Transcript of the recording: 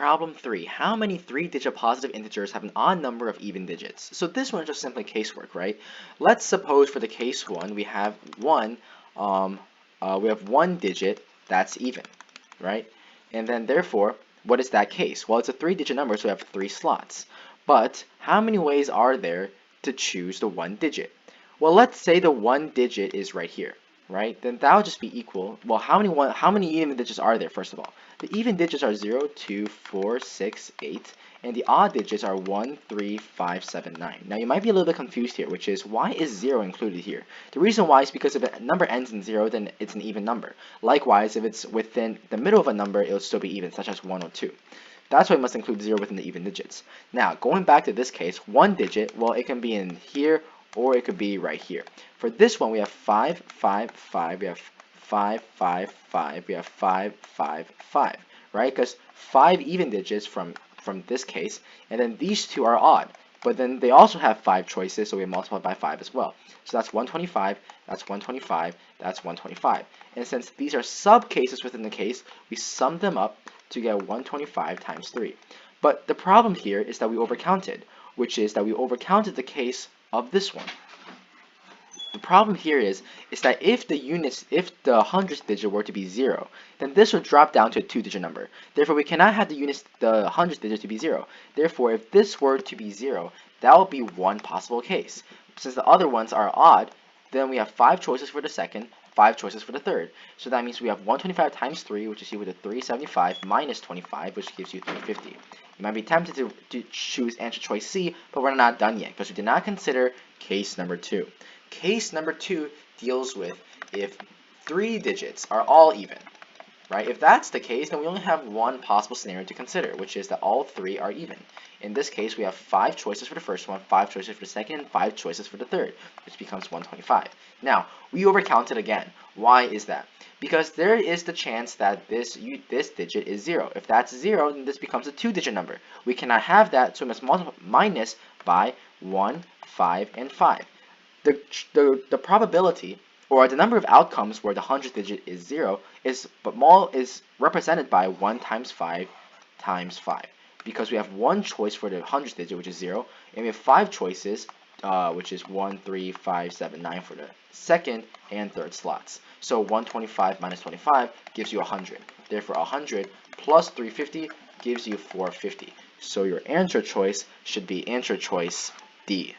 Problem 3. How many 3-digit positive integers have an odd number of even digits? So this one is just simply casework, right? Let's suppose for the case 1 we have one digit that's even, right? And then therefore, what is that case? Well, it's a 3-digit number, so we have 3 slots. But how many ways are there to choose the 1 digit? Well, let's say the 1 digit is right here, right? Then that would just be equal. Well, how many even digits are there, first of all? The even digits are 0, 2, 4, 6, 8, and the odd digits are 1, 3, 5, 7, 9. Now, you might be a little bit confused here, which is, why is 0 included here? The reason why is because if a number ends in 0, then it's an even number. Likewise, if it's within the middle of a number, it'll still be even, such as 1 or 2. That's why we must include 0 within the even digits. Now, going back to this case, 1 digit, well, it can be in here, or it could be right here. For this one, we have 5, 5, 5, we have 5, 5, 5, we have 5, 5, 5, right? Because 5 even digits from this case, and then these two are odd. But then they also have 5 choices, so we multiply by 5 as well. So that's 125, that's 125, that's 125. And since these are sub-cases within the case, we sum them up to get 125 times 3. But the problem here is that we overcounted, which is that we overcounted the case of this one. The problem here is that if the hundredth digit were to be 0, then this would drop down to a 2-digit number. Therefore, we cannot have the hundredth digit to be 0. Therefore, if this were to be 0, that would be one possible case. Since the other ones are odd, then we have 5 choices for the second, 5 choices for the third. So that means we have 125 times 3, which is equal to 375 minus 25, which gives you 350. You might be tempted to choose answer choice C, but we're not done yet because we did not consider case number 2. Case number 2 deals with if 3 digits are all even, right? If that's the case, then we only have one possible scenario to consider, which is that all 3 are even. In this case, we have 5 choices for the first one, 5 choices for the second, 5 choices for the third, which becomes 125. Now, we overcounted again. Why is that? Because there is the chance that this digit is 0. If that's 0, then this becomes a 2-digit number. We cannot have that, so we must minus by 1, 5, and 5. The probability, or the number of outcomes where the hundredth digit is 0 is represented by 1 times 5 times 5, because we have one choice for the hundredth digit, which is 0, and we have 5 choices, which is 1, 3, 5, 7, 9 for the second and third slots. So 125 minus 25 gives you 100. Therefore, 100 plus 350 gives you 450. So your answer choice should be answer choice D.